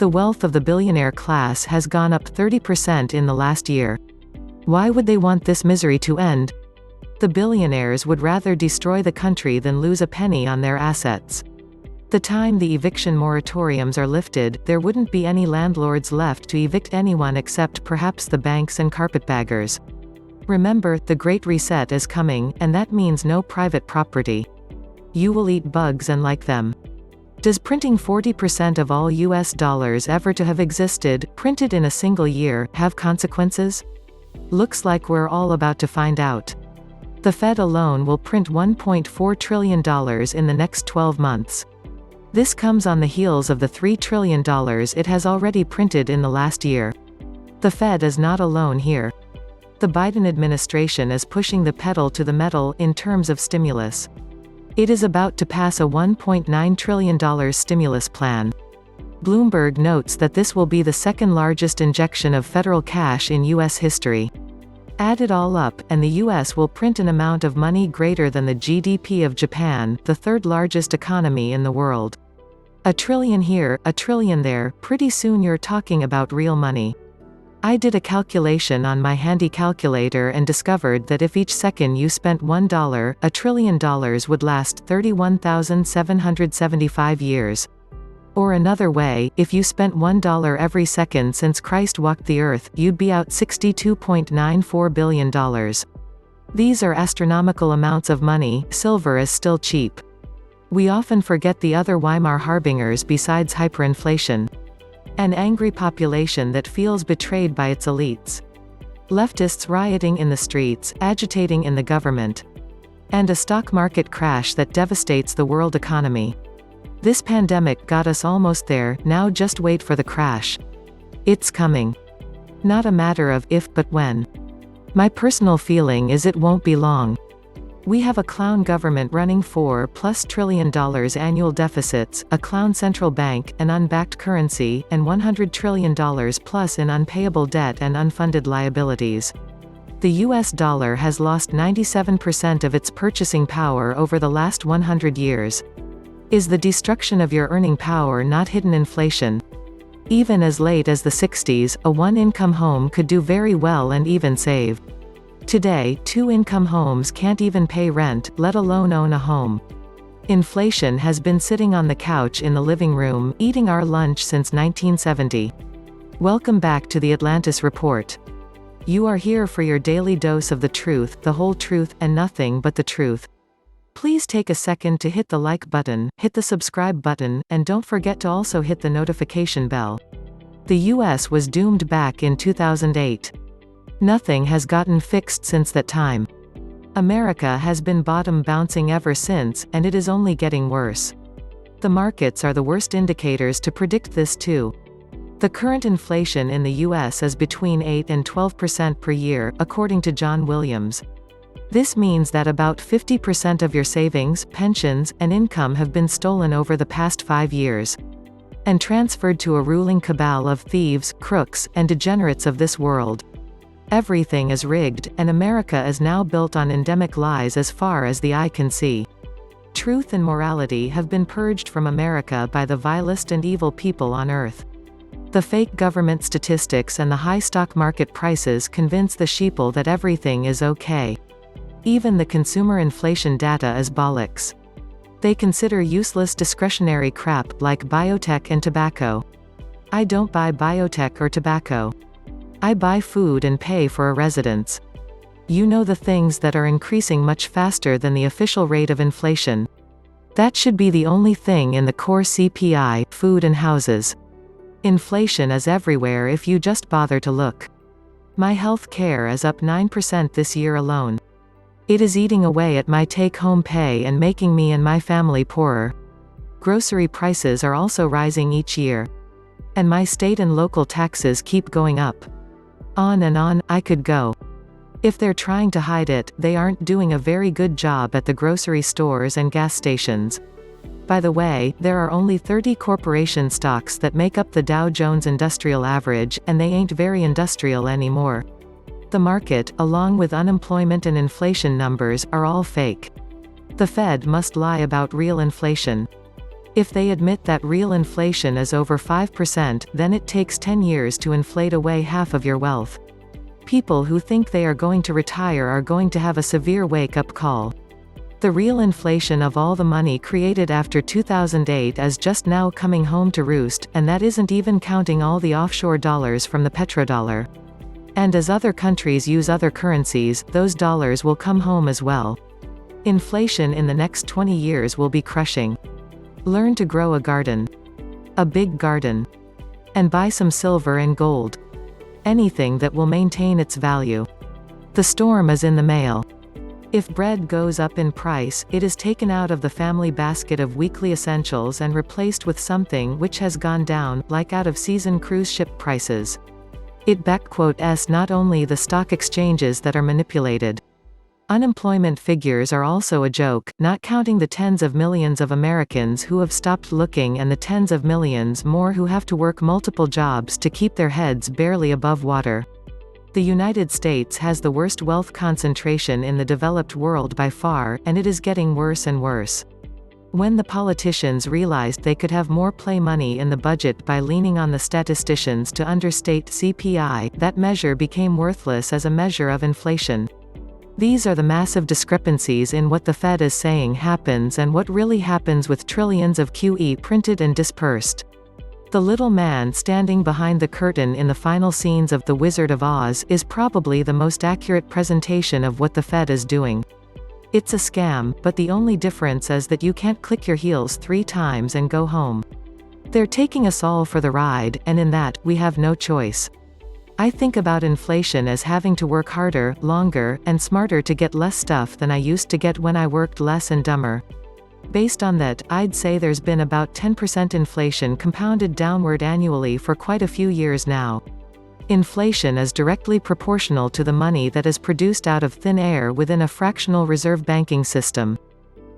The wealth of the billionaire class has gone up 30% in the last year. Why would they want this misery to end? The billionaires would rather destroy the country than lose a penny on their assets. The time the eviction moratoriums are lifted, there wouldn't be any landlords left to evict anyone except perhaps the banks and carpetbaggers. Remember, the Great Reset is coming, and that means no private property. You will eat bugs and like them. Does printing 40% of all US dollars ever to have existed, printed in a single year, have consequences? Looks like we're all about to find out. The Fed alone will print $1.4 trillion in the next 12 months. This comes on the heels of the $3 trillion it has already printed in the last year. The Fed is not alone here. The Biden administration is pushing the pedal to the metal in terms of stimulus. It is about to pass a $1.9 trillion stimulus plan. Bloomberg notes that this will be the second largest injection of federal cash in U.S. history. Add it all up, and the U.S. will print an amount of money greater than the GDP of Japan, the third largest economy in the world. $1 trillion here, $1 trillion there, pretty soon you're talking about real money. I did a calculation on my handy calculator and discovered that if each second you spent $1, $1 trillion would last 31,775 years. Or another way, if you spent $1 every second since Christ walked the earth, you'd be out $62.94 billion. These are astronomical amounts of money. Silver is still cheap. We often forget the other Weimar harbingers besides hyperinflation. An angry population that feels betrayed by its elites. Leftists rioting in the streets, agitating in the government. And a stock market crash that devastates the world economy. This pandemic got us almost there, now just wait for the crash. It's coming. Not a matter of if but when. My personal feeling is it won't be long. We have a clown government running $4+ trillion annual deficits, a clown central bank, an unbacked currency, and $100 trillion plus in unpayable debt and unfunded liabilities. The US dollar has lost 97% of its purchasing power over the last 100 years. Is the destruction of your earning power not hidden inflation? Even as late as the 60s, a one-income home could do very well and even save. Today, two-income homes can't even pay rent, let alone own a home. Inflation has been sitting on the couch in the living room, eating our lunch since 1970. Welcome back to the Atlantis Report. You are here for your daily dose of the truth, the whole truth, and nothing but the truth. Please take a second to hit the like button, hit the subscribe button, and don't forget to also hit the notification bell. The US was doomed back in 2008. Nothing has gotten fixed since that time. America has been bottom bouncing ever since, and it is only getting worse. The markets are the worst indicators to predict this too. The current inflation in the US is between 8 and 12% per year, according to John Williams. This means that about 50% of your savings, pensions, and income have been stolen over the past 5 years. And transferred to a ruling cabal of thieves, crooks, and degenerates of this world. Everything is rigged, and America is now built on endemic lies as far as the eye can see. Truth and morality have been purged from America by the vilest and evil people on earth. The fake government statistics and the high stock market prices convince the sheeple that everything is okay. Even the consumer inflation data is bollocks. They consider useless discretionary crap like biotech and tobacco. I don't buy biotech or tobacco. I buy food and pay for a residence. You know the things that are increasing much faster than the official rate of inflation. That should be the only thing in the core CPI, food and houses. Inflation is everywhere if you just bother to look. My health care is up 9% this year alone. It is eating away at my take-home pay and making me and my family poorer. Grocery prices are also rising each year. And my state and local taxes keep going up. On and on, I could go. If they're trying to hide it, they aren't doing a very good job at the grocery stores and gas stations. By the way, there are only 30 corporation stocks that make up the Dow Jones Industrial Average, and they ain't very industrial anymore. The market, along with unemployment and inflation numbers, are all fake. The Fed must lie about real inflation. If they admit that real inflation is over 5%, then it takes 10 years to inflate away half of your wealth. People who think they are going to retire are going to have a severe wake-up call. The real inflation of all the money created after 2008 is just now coming home to roost, and that isn't even counting all the offshore dollars from the petrodollar. And as other countries use other currencies, those dollars will come home as well. Inflation in the next 20 years will be crushing. Learn to grow a garden. A big garden. And buy some silver and gold. Anything that will maintain its value. The storm is in the mail. If bread goes up in price, it is taken out of the family basket of weekly essentials and replaced with something which has gone down, like out-of-season cruise ship prices. It not only the stock exchanges that are manipulated. Unemployment figures are also a joke, not counting the tens of millions of Americans who have stopped looking and the tens of millions more who have to work multiple jobs to keep their heads barely above water. The United States has the worst wealth concentration in the developed world by far, and it is getting worse and worse. When the politicians realized they could have more play money in the budget by leaning on the statisticians to understate CPI, that measure became worthless as a measure of inflation. These are the massive discrepancies in what the Fed is saying happens and what really happens with trillions of QE printed and dispersed. The little man standing behind the curtain in the final scenes of The Wizard of Oz is probably the most accurate presentation of what the Fed is doing. It's a scam, but the only difference is that you can't click your heels 3 times and go home. They're taking us all for the ride, and in that, we have no choice. I think about inflation as having to work harder, longer, and smarter to get less stuff than I used to get when I worked less and dumber. Based on that, I'd say there's been about 10% inflation compounded downward annually for quite a few years now. Inflation is directly proportional to the money that is produced out of thin air within a fractional reserve banking system.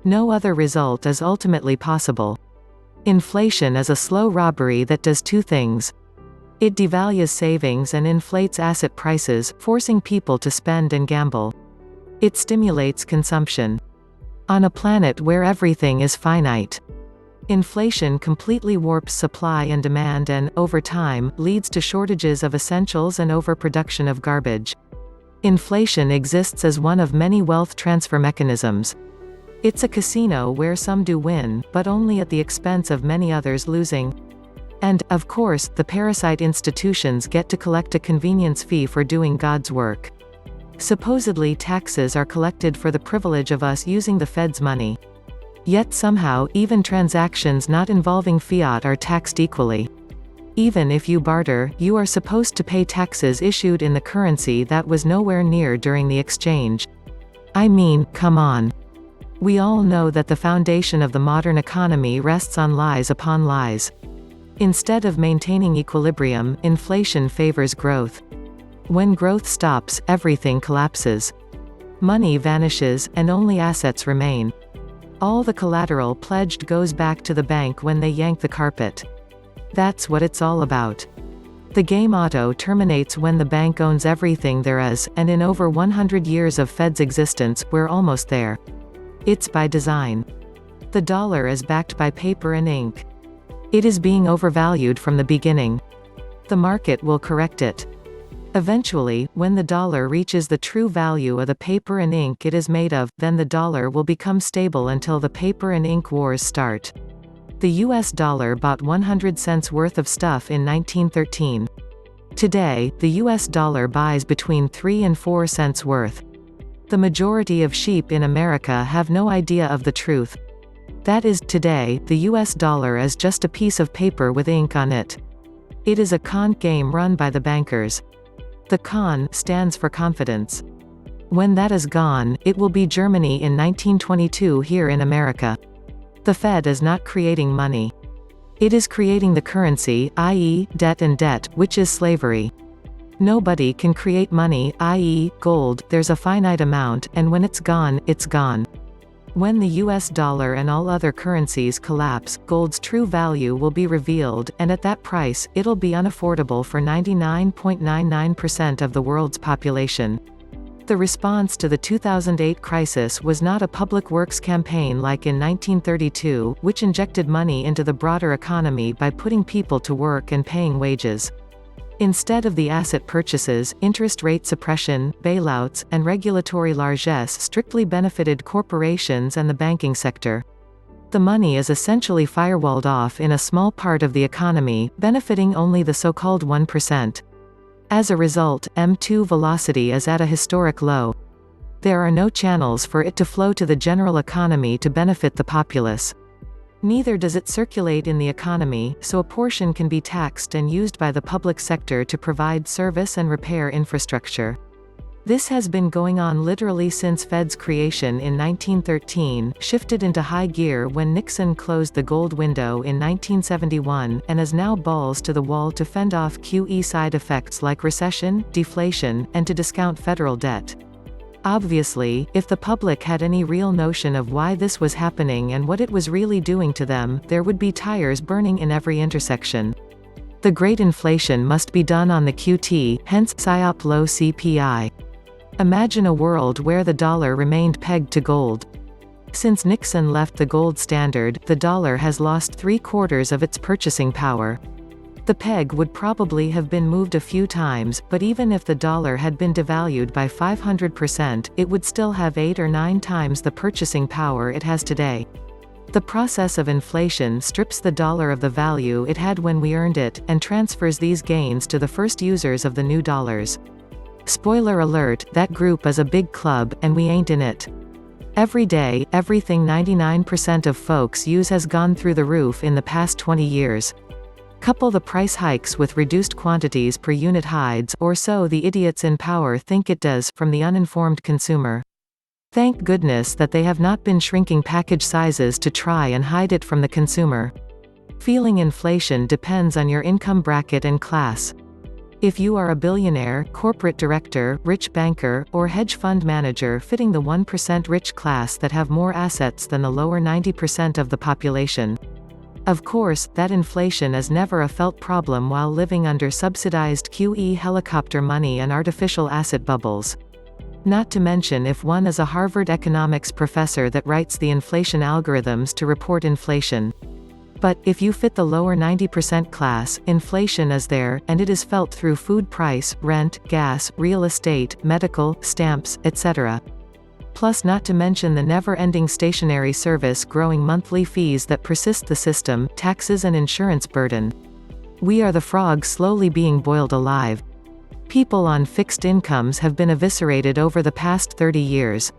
No other result is ultimately possible. Inflation is a slow robbery that does 2 things. It devalues savings and inflates asset prices, forcing people to spend and gamble. It stimulates consumption. On a planet where everything is finite. Inflation completely warps supply and demand and, over time, leads to shortages of essentials and overproduction of garbage. Inflation exists as one of many wealth transfer mechanisms. It's a casino where some do win, but only at the expense of many others losing. And, of course, the parasite institutions get to collect a convenience fee for doing God's work. Supposedly taxes are collected for the privilege of us using the Fed's money. Yet somehow, even transactions not involving fiat are taxed equally. Even if you barter, you are supposed to pay taxes issued in the currency that was nowhere near during the exchange. I mean, come on. We all know that the foundation of the modern economy rests on lies upon lies. Instead of maintaining equilibrium, inflation favors growth. When growth stops, everything collapses. Money vanishes, and only assets remain. All the collateral pledged goes back to the bank when they yank the carpet. That's what it's all about. The game auto terminates when the bank owns everything there is, and in over 100 years of Fed's existence, we're almost there. It's by design. The dollar is backed by paper and ink. It is being overvalued from the beginning. The market will correct it. Eventually, when the dollar reaches the true value of the paper and ink it is made of, then the dollar will become stable until the paper and ink wars start. The US dollar bought 100 cents worth of stuff in 1913. Today, the US dollar buys between 3 and 4 cents worth. The majority of sheep in America have no idea of the truth. That is, today, the US dollar is just a piece of paper with ink on it. It is a con game run by the bankers. The con stands for confidence. When that is gone, it will be Germany in 1922 here in America. The Fed is not creating money. It is creating the currency, i.e., debt and debt, which is slavery. Nobody can create money, i.e., gold, there's a finite amount, and when it's gone, it's gone. When the US dollar and all other currencies collapse, gold's true value will be revealed, and at that price, it'll be unaffordable for 99.99% of the world's population. The response to the 2008 crisis was not a public works campaign like in 1932, which injected money into the broader economy by putting people to work and paying wages. Instead of the asset purchases, interest rate suppression, bailouts, and regulatory largesse strictly benefited corporations and the banking sector. The money is essentially firewalled off in a small part of the economy, benefiting only the so-called 1%. As a result, M2 velocity is at a historic low. There are no channels for it to flow to the general economy to benefit the populace. Neither does it circulate in the economy, so a portion can be taxed and used by the public sector to provide service and repair infrastructure. This has been going on literally since Fed's creation in 1913, shifted into high gear when Nixon closed the gold window in 1971, and is now balls to the wall to fend off QE side effects like recession, deflation, and to discount federal debt. Obviously, if the public had any real notion of why this was happening and what it was really doing to them, there would be tires burning in every intersection. The great inflation must be done on the QT, hence PSYOP low CPI. Imagine a world where the dollar remained pegged to gold. Since Nixon left the gold standard, the dollar has lost 3/4 of its purchasing power. The peg would probably have been moved a few times, but even if the dollar had been devalued by 500%, it would still have 8 or 9 times the purchasing power it has today. The process of inflation strips the dollar of the value it had when we earned it, and transfers these gains to the first users of the new dollars. Spoiler alert, that group is a big club, and we ain't in it. Every day, everything 99% of folks use has gone through the roof in the past 20 years. Couple the price hikes with reduced quantities per unit hides, or so the idiots in power think it does, from the uninformed consumer. Thank goodness that they have not been shrinking package sizes to try and hide it from the consumer. Feeling inflation depends on your income bracket and class. If you are a billionaire, corporate director, rich banker, or hedge fund manager fitting the 1% rich class that have more assets than the lower 90% of the population. Of course, that inflation is never a felt problem while living under subsidized QE helicopter money and artificial asset bubbles. Not to mention if one is a Harvard economics professor that writes the inflation algorithms to report inflation. But, if you fit the lower 90% class, inflation is there, and it is felt through food price, rent, gas, real estate, medical, stamps, etc. Plus not to mention the never-ending stationary service growing monthly fees that persist the system, taxes and insurance burden. We are the frog slowly being boiled alive. People on fixed incomes have been eviscerated over the past 30 years.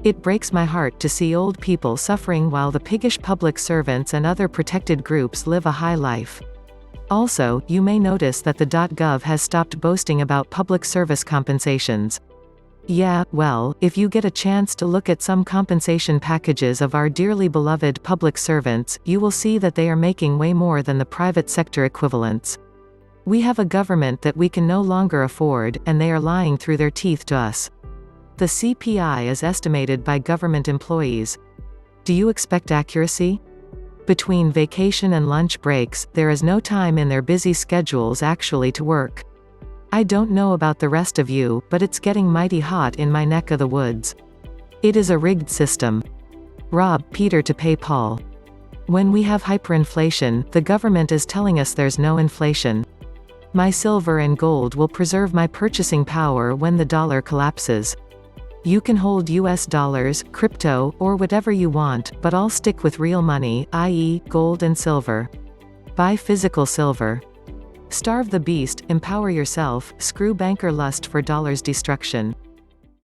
It breaks my heart to see old people suffering while the piggish public servants and other protected groups live a high life. Also, you may notice that the .gov has stopped boasting about public service compensations. Yeah, well, if you get a chance to look at some compensation packages of our dearly beloved public servants, you will see that they are making way more than the private sector equivalents. We have a government that we can no longer afford, and they are lying through their teeth to us. The CPI is estimated by government employees. Do you expect accuracy? Between vacation and lunch breaks, there is no time in their busy schedules actually to work. I don't know about the rest of you, but it's getting mighty hot in my neck of the woods. It is a rigged system. Rob Peter to pay Paul. When we have hyperinflation, the government is telling us there's no inflation. My silver and gold will preserve my purchasing power when the dollar collapses. You can hold US dollars, crypto, or whatever you want, but I'll stick with real money, i.e., gold and silver. Buy physical silver. Starve the beast, empower yourself, screw banker lust for dollars destruction.